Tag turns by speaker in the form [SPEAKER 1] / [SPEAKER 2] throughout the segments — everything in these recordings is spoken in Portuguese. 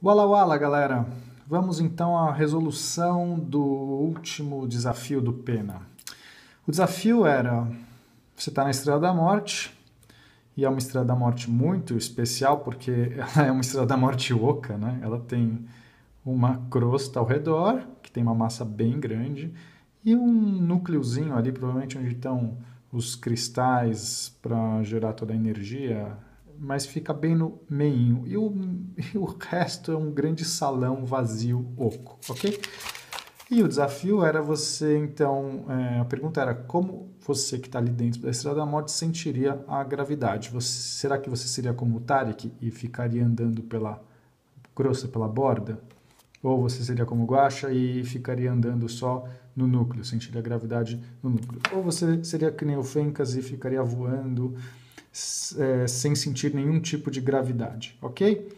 [SPEAKER 1] Wala Wala, galera! Vamos então à resolução do último desafio do Pena. O desafio era, você está na Estrela da Morte, e é uma Estrela da Morte muito especial, porque ela é uma Estrela da Morte oca, né? Ela tem uma crosta ao redor, que tem uma massa bem grande, e um núcleozinho ali, provavelmente onde estão os cristais para gerar toda a energia, mas fica bem no meinho. E o resto é um grande salão vazio oco, ok? E o desafio era você, então, a pergunta era como você que está ali dentro da Estrela da Morte sentiria a gravidade? Será que você seria como o Tarek e ficaria andando pela crosta, pela borda? Ou você seria como o Guaxa e ficaria andando só no núcleo, sentiria a gravidade no núcleo? Ou você seria que nem o Fencas e ficaria voando sem sentir nenhum tipo de gravidade, ok?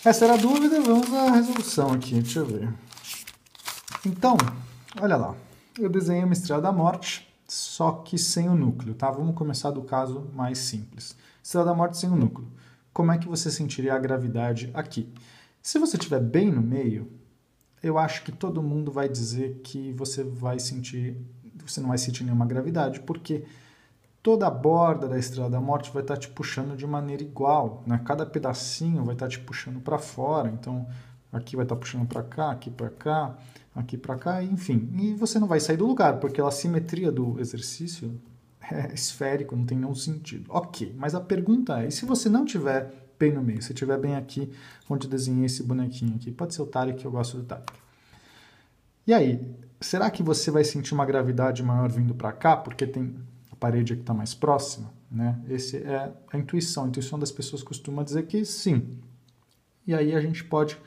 [SPEAKER 1] Essa era a dúvida, vamos à resolução aqui, deixa eu ver. Então, olha lá, eu desenhei uma Estrela da Morte, só que sem o núcleo, tá? Vamos começar do caso mais simples. Estrela da Morte sem o núcleo. Como é que você sentiria a gravidade aqui? Se você estiver bem no meio, eu acho que todo mundo vai dizer que você não vai sentir nenhuma gravidade, porque toda a borda da Estrela da Morte vai estar te puxando de maneira igual, né? Cada pedacinho vai estar te puxando para fora, então aqui vai estar puxando para cá, aqui para cá, enfim. E você não vai sair do lugar, porque a simetria do exercício é esférico, não tem nenhum sentido. Ok, mas a pergunta é, e se você não tiver bem no meio, se estiver bem aqui, onde eu desenhei esse bonequinho aqui, pode ser o Tarek, eu gosto do Tarek. E aí, será que você vai sentir uma gravidade maior vindo para cá, porque tem a parede aqui está mais próxima, né? Essa é a intuição. A intuição das pessoas costuma dizer que sim. E aí a gente pode...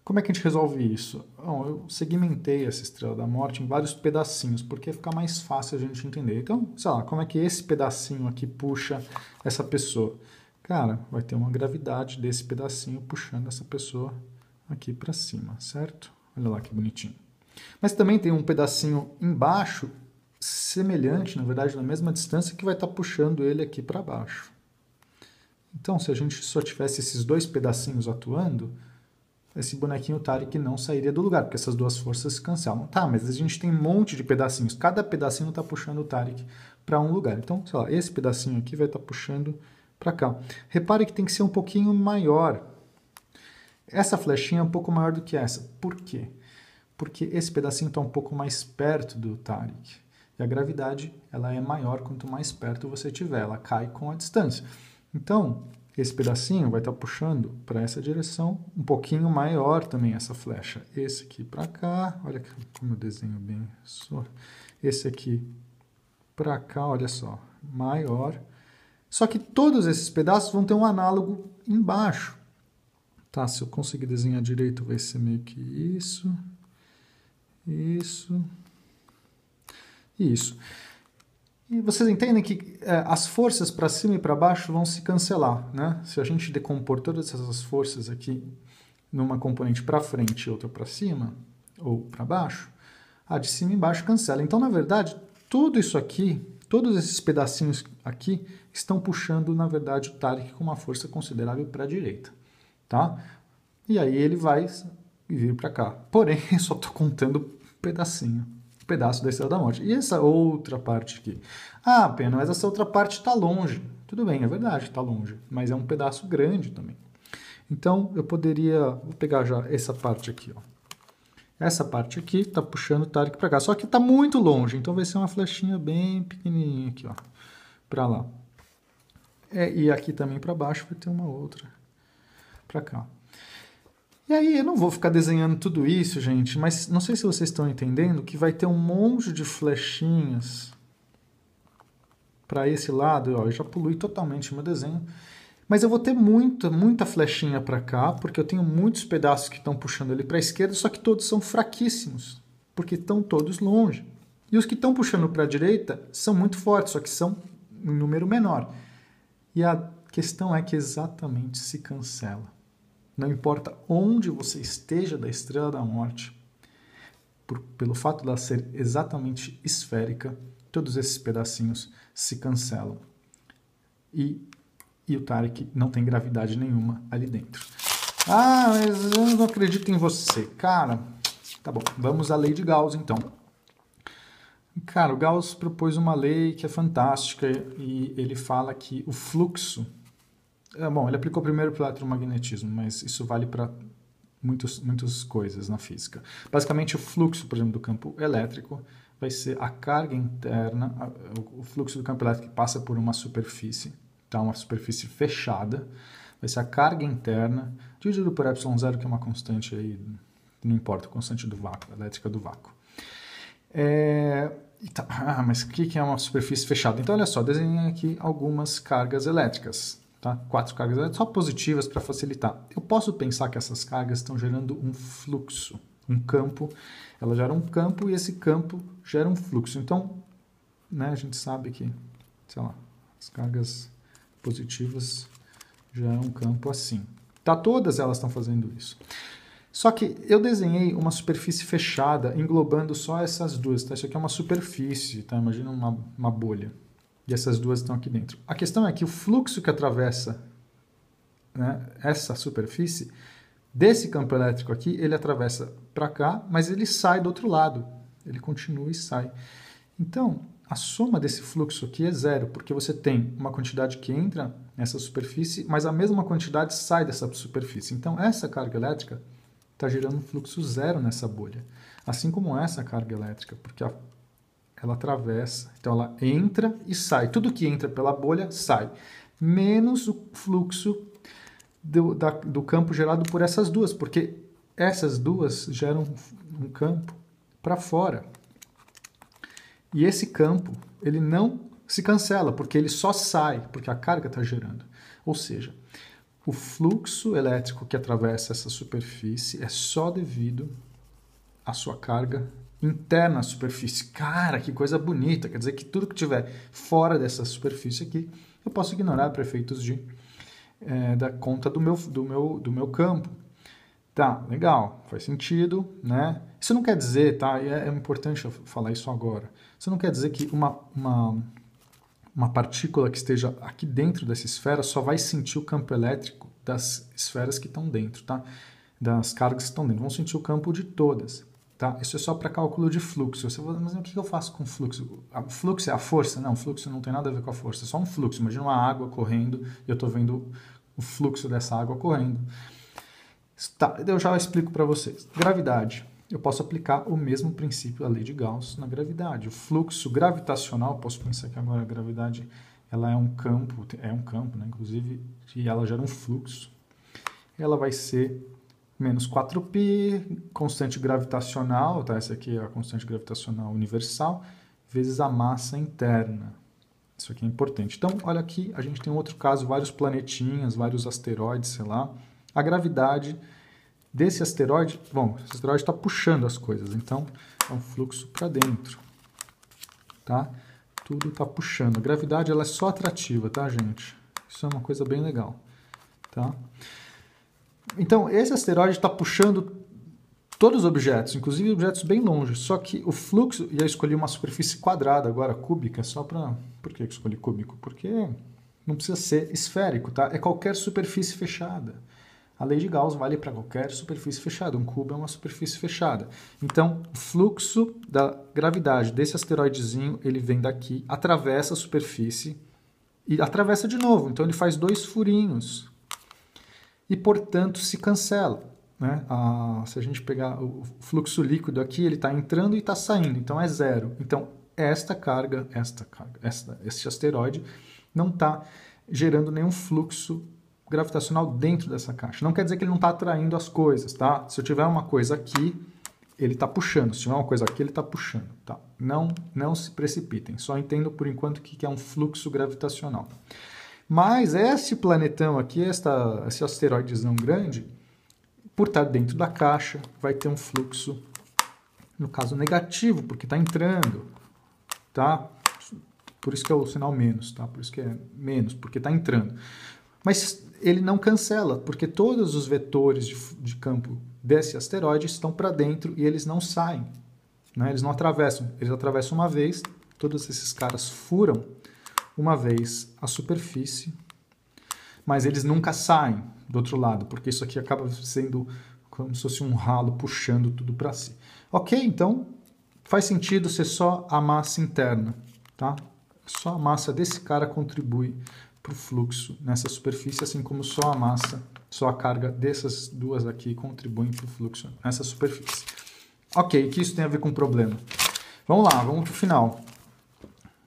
[SPEAKER 1] Como é que a gente resolve isso? Bom, eu segmentei essa Estrela da Morte em vários pedacinhos, porque fica mais fácil a gente entender. Então, sei lá, como é que esse pedacinho aqui puxa essa pessoa? Cara, vai ter uma gravidade desse pedacinho puxando essa pessoa aqui para cima, certo? Olha lá que bonitinho. Mas também tem um pedacinho embaixo, semelhante, na verdade, na mesma distância, que vai estar puxando ele aqui para baixo. Então, se a gente só tivesse esses dois pedacinhos atuando, esse bonequinho Tarek não sairia do lugar, porque essas duas forças se cancelam. Tá, mas a gente tem um monte de pedacinhos. Cada pedacinho está puxando o Tarek para um lugar. Então, sei lá, esse pedacinho aqui vai estar puxando para cá. Repare que tem que ser um pouquinho maior. Essa flechinha é um pouco maior do que essa. Por quê? Porque esse pedacinho está um pouco mais perto do Tarek. E a gravidade ela é maior quanto mais perto você estiver. Ela cai com a distância. Então, esse pedacinho vai estar puxando para essa direção, um pouquinho maior também essa flecha. Esse aqui para cá, olha como eu desenho bem. Esse aqui para cá, olha só, maior. Só que todos esses pedaços vão ter um análogo embaixo. Tá, se eu conseguir desenhar direito, vai ser meio que isso, isso e isso. E vocês entendem que as forças para cima e para baixo vão se cancelar, né? Se a gente decompor todas essas forças aqui numa componente para frente e outra para cima, ou para baixo, a de cima e embaixo cancela. Então, na verdade, tudo isso aqui, todos esses pedacinhos aqui, estão puxando, na verdade, o Tarek com uma força considerável para a direita, tá? E aí ele vai vir para cá. Porém, eu só estou contando pedacinho. Pedaço da Estrela da Morte. E essa outra parte aqui? Ah, Pena, mas essa outra parte está longe. Tudo bem, é verdade, está longe. Mas é um pedaço grande também. Então, eu poderia... Vou pegar já essa parte aqui, ó. Essa parte aqui está puxando o Tarek para cá. Só que está muito longe. Então, vai ser uma flechinha bem pequenininha aqui, ó. Para lá. E aqui também para baixo vai ter uma outra. Para cá. E aí eu não vou ficar desenhando tudo isso, gente, mas não sei se vocês estão entendendo que vai ter um monte de flechinhas para esse lado. Ó, eu já poluí totalmente o meu desenho. Mas eu vou ter muita flechinha para cá, porque eu tenho muitos pedaços que estão puxando ele para a esquerda, só que todos são fraquíssimos, porque estão todos longe. E os que estão puxando para a direita são muito fortes, só que são em número menor. E a questão é que exatamente se cancela. Não importa onde você esteja da Estrela da Morte, pelo fato dela ser exatamente esférica, todos esses pedacinhos se cancelam. E o Tarek não tem gravidade nenhuma ali dentro. Ah, mas eu não acredito em você. Cara, tá bom, vamos à lei de Gauss, então. Cara, o Gauss propôs uma lei que é fantástica e ele fala que o fluxo... bom, ele aplicou primeiro para o eletromagnetismo, mas isso vale para muitas coisas na física. Basicamente, o fluxo, por exemplo, do campo elétrico vai ser a carga interna, o fluxo do campo elétrico que passa por uma superfície, tá? Uma superfície fechada, vai ser a carga interna dividido por ε0, que é uma constante aí, não importa, constante do vácuo, elétrica do vácuo. Mas o que é uma superfície fechada? Então, olha só, desenhei aqui algumas cargas elétricas. Tá? 4 cargas elétricas, só positivas para facilitar. Eu posso pensar que essas cargas estão gerando um fluxo, um campo. Ela gera um campo e esse campo gera um fluxo. Então, né, a gente sabe que, sei lá, as cargas positivas geram um campo assim. Tá? Todas elas estão fazendo isso. Só que eu desenhei uma superfície fechada englobando só essas duas. Tá? Isso aqui é uma superfície, tá? Imagina uma bolha. E essas duas estão aqui dentro. A questão é que o fluxo que atravessa, né, essa superfície, desse campo elétrico aqui, ele atravessa para cá, mas ele sai do outro lado. Ele continua e sai. Então, a soma desse fluxo aqui é zero, porque você tem uma quantidade que entra nessa superfície, mas a mesma quantidade sai dessa superfície. Então, essa carga elétrica está gerando um fluxo zero nessa bolha. Assim como essa carga elétrica, porque ela atravessa, então ela entra e sai. Tudo que entra pela bolha sai, menos o fluxo do campo gerado por essas duas, porque essas duas geram um campo para fora. E esse campo, ele não se cancela, porque ele só sai, porque a carga está gerando. Ou seja, o fluxo elétrico que atravessa essa superfície é só devido à sua carga interna à superfície. Cara, que coisa bonita! Quer dizer que tudo que tiver fora dessa superfície aqui, eu posso ignorar para efeitos da conta do meu campo. Tá, legal, faz sentido, né? Isso não quer dizer, tá? É importante eu falar isso agora. Isso não quer dizer que uma partícula que esteja aqui dentro dessa esfera só vai sentir o campo elétrico das esferas que estão dentro, tá? Das cargas que estão dentro. Vão sentir o campo de todas. Tá? Isso é só para cálculo de fluxo. Você fala, mas o que eu faço com fluxo? O fluxo é a força? Não, o fluxo não tem nada a ver com a força. É só um fluxo. Imagina uma água correndo e eu estou vendo o fluxo dessa água correndo. Tá, eu já explico para vocês. Gravidade. Eu posso aplicar o mesmo princípio, a lei de Gauss, na gravidade. O fluxo gravitacional, posso pensar que agora a gravidade ela é um campo, né? Inclusive, e ela gera um fluxo. Ela vai ser menos 4π, constante gravitacional, tá? Essa aqui é a constante gravitacional universal, vezes a massa interna. Isso aqui é importante. Então, olha aqui, a gente tem um outro caso, vários planetinhas, vários asteroides, sei lá. A gravidade desse asteroide, bom, esse asteroide está puxando as coisas, então é um fluxo para dentro, tá? Tudo está puxando. A gravidade, ela é só atrativa, tá, gente? Isso é uma coisa bem legal, tá? Então, esse asteroide está puxando todos os objetos, inclusive objetos bem longe, só que o fluxo, e eu escolhi uma superfície quadrada, agora cúbica, só para... Por que eu escolhi cúbico? Porque não precisa ser esférico, tá? É qualquer superfície fechada. A lei de Gauss vale para qualquer superfície fechada, um cubo é uma superfície fechada. Então, o fluxo da gravidade desse asteroidezinho, ele vem daqui, atravessa a superfície e atravessa de novo, então ele faz 2 furinhos. E, portanto, se cancela. Né? Se a gente pegar o fluxo líquido aqui, ele está entrando e está saindo, então é zero. Então, este asteroide não está gerando nenhum fluxo gravitacional dentro dessa caixa. Não quer dizer que ele não está atraindo as coisas, tá? Se eu tiver uma coisa aqui, ele está puxando. Se tiver uma coisa aqui, ele está puxando, tá? Não se precipitem. Só entendo por enquanto que é um fluxo gravitacional. Mas esse planetão aqui, esse asteroidezão grande, por estar dentro da caixa, vai ter um fluxo, no caso, negativo, porque está entrando, tá? Por isso que é o sinal menos, tá? Por isso que é menos, porque está entrando. Mas ele não cancela, porque todos os vetores de campo desse asteroide estão para dentro e eles não saem, né? Eles não atravessam. Eles atravessam uma vez, todos esses caras furam uma vez a superfície, mas eles nunca saem, do outro lado, porque isso aqui acaba sendo como se fosse um ralo puxando tudo para si. Ok, então faz sentido ser só a massa interna, tá? Só a massa desse cara contribui para o fluxo nessa superfície, assim como só a massa, só a carga dessas duas aqui contribuem para o fluxo nessa superfície. Ok, o que isso tem a ver com o problema? Vamos lá, vamos para o final.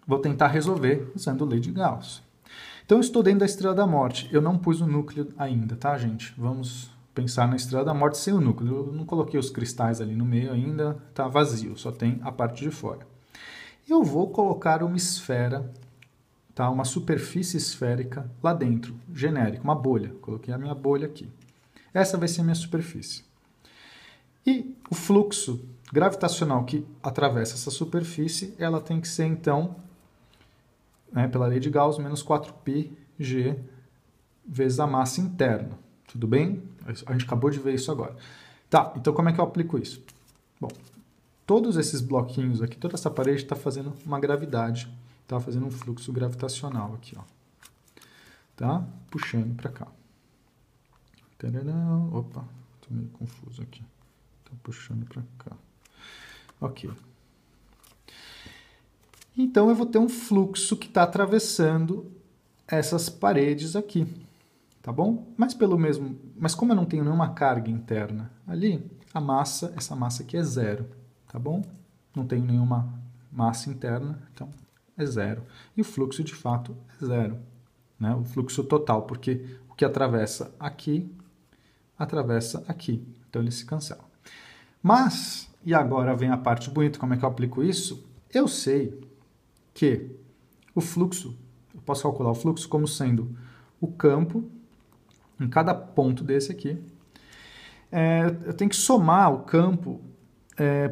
[SPEAKER 1] Vou tentar resolver usando lei de Gauss. Então, eu estou dentro da Estrela da Morte. Eu não pus o núcleo ainda, tá, gente? Vamos pensar na Estrela da Morte sem o núcleo. Eu não coloquei os cristais ali no meio ainda, tá vazio, só tem a parte de fora. Eu vou colocar uma esfera, tá? Uma superfície esférica lá dentro, genérica, uma bolha. Coloquei a minha bolha aqui. Essa vai ser a minha superfície. E o fluxo gravitacional que atravessa essa superfície, ela tem que ser, então, pela lei de Gauss, menos 4πg vezes a massa interna. Tudo bem? A gente acabou de ver isso agora. Tá, então como é que eu aplico isso? Bom, todos esses bloquinhos aqui, toda essa parede está fazendo uma gravidade, está fazendo um fluxo gravitacional aqui, ó. Tá? Puxando para cá. Tadadã. Opa, estou meio confuso aqui. Está puxando para cá. Ok. Então, eu vou ter um fluxo que está atravessando essas paredes aqui, tá bom? Mas como eu não tenho nenhuma carga interna ali, essa massa aqui é zero, tá bom? Não tenho nenhuma massa interna, então é zero. E o fluxo, de fato, é zero, né? O fluxo total, porque o que atravessa aqui, então ele se cancela. Mas, e agora vem a parte bonita, como é que eu aplico isso? Eu sei que o fluxo, eu posso calcular o fluxo como sendo o campo em cada ponto desse aqui. Eu tenho que somar o campo,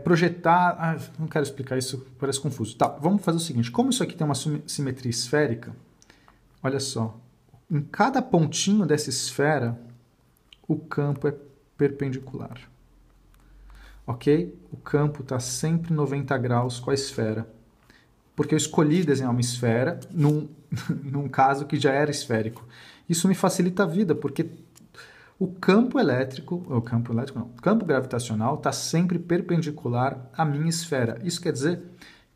[SPEAKER 1] projetar... não quero explicar isso, parece confuso. Tá, vamos fazer o seguinte, como isso aqui tem uma simetria esférica, olha só, em cada pontinho dessa esfera, o campo é perpendicular. Ok? O campo está sempre 90 graus com a esfera. Porque eu escolhi desenhar uma esfera num caso que já era esférico. Isso me facilita a vida, porque o campo gravitacional está sempre perpendicular à minha esfera. Isso quer dizer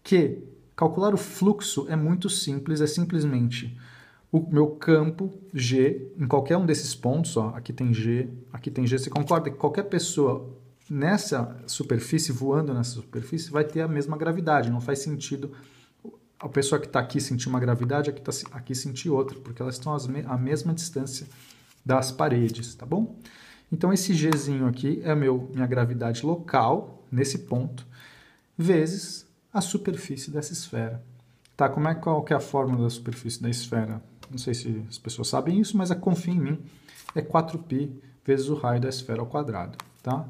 [SPEAKER 1] que calcular o fluxo é muito simples, é simplesmente o meu campo G, em qualquer um desses pontos, ó, aqui tem G, você concorda que qualquer pessoa nessa superfície, voando nessa superfície, vai ter a mesma gravidade, não faz sentido a pessoa que está aqui sentir uma gravidade, a que está aqui sentir outra, porque elas estão à mesma distância das paredes, tá bom? Então, esse Gzinho aqui é minha gravidade local, nesse ponto, vezes a superfície dessa esfera. Tá, qual que é a fórmula da superfície da esfera? Não sei se as pessoas sabem isso, mas confia em mim, é 4π vezes o raio da esfera ao quadrado, tá?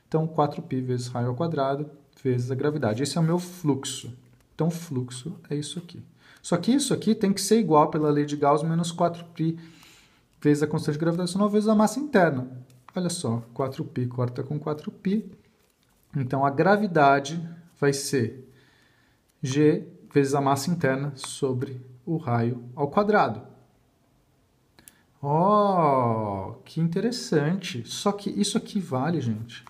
[SPEAKER 1] Então, 4π vezes raio ao quadrado vezes a gravidade. Esse é o meu fluxo. Então, o fluxo é isso aqui. Só que isso aqui tem que ser igual pela lei de Gauss menos 4π vezes a constante gravitacional vezes a massa interna. Olha só, 4π corta com 4π. Então, a gravidade vai ser G vezes a massa interna sobre o raio ao quadrado. Oh, que interessante. Só que isso aqui vale, gente,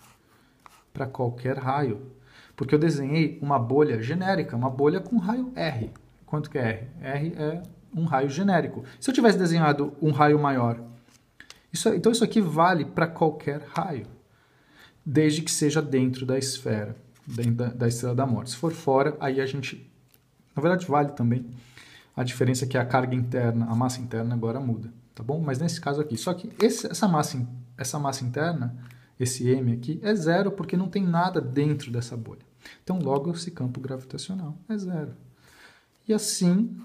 [SPEAKER 1] para qualquer raio. Porque eu desenhei uma bolha genérica, uma bolha com raio R. Quanto que é R? R é um raio genérico. Se eu tivesse desenhado um raio maior, então isso aqui vale para qualquer raio, desde que seja dentro da esfera, dentro da Estrela da Morte. Se for fora, aí a gente... Na verdade, vale também. A diferença é que a carga interna, a massa interna agora muda, tá bom? Mas nesse caso aqui, só que essa massa interna, esse M aqui, é zero porque não tem nada dentro dessa bolha. Então, logo, esse campo gravitacional é zero. E assim,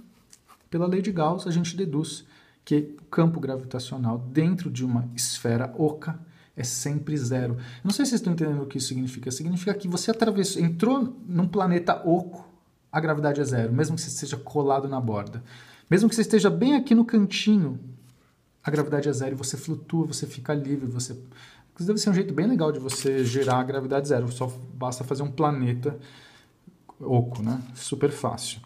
[SPEAKER 1] pela lei de Gauss, a gente deduz que o campo gravitacional dentro de uma esfera oca é sempre zero. Não sei se vocês estão entendendo o que isso significa. Significa que você entrou num planeta oco, a gravidade é zero, mesmo que você esteja colado na borda. Mesmo que você esteja bem aqui no cantinho, a gravidade é zero e você flutua, você fica livre, você... Isso deve ser um jeito bem legal de você gerar a gravidade zero. Só basta fazer um planeta oco, né? Super fácil.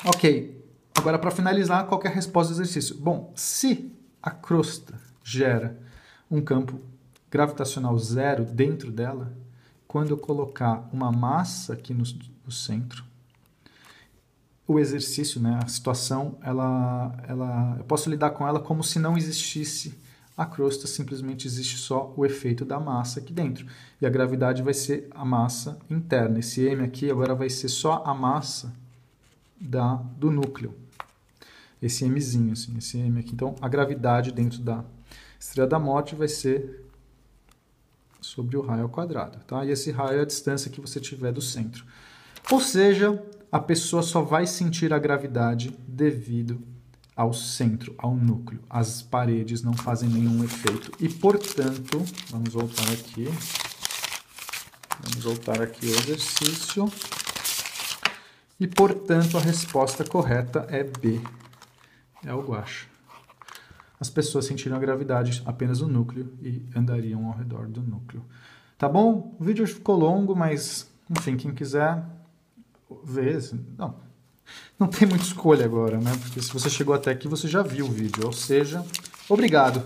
[SPEAKER 1] Ok. Agora, para finalizar, qual que é a resposta do exercício? Bom, se a crosta gera um campo gravitacional zero dentro dela, quando eu colocar uma massa aqui no centro, o exercício, né, a situação, eu posso lidar com ela como se não existisse a crosta, simplesmente existe só o efeito da massa aqui dentro. E a gravidade vai ser a massa interna. Esse M aqui agora vai ser só a massa do núcleo. Esse Mzinho, assim, esse M aqui. Então, a gravidade dentro da estrela da morte vai ser sobre o raio ao quadrado. Tá? E esse raio é a distância que você tiver do centro. Ou seja, a pessoa só vai sentir a gravidade devido ao centro, ao núcleo. As paredes não fazem nenhum efeito. E, portanto, vamos voltar aqui ao exercício. E, portanto, a resposta correta é B. É o guache. As pessoas sentiram a gravidade apenas no núcleo e andariam ao redor do núcleo. Tá bom? O vídeo ficou longo, mas, enfim, quem quiser ver... Não tem muita escolha agora, né? Porque se você chegou até aqui, você já viu o vídeo. Ou seja, obrigado!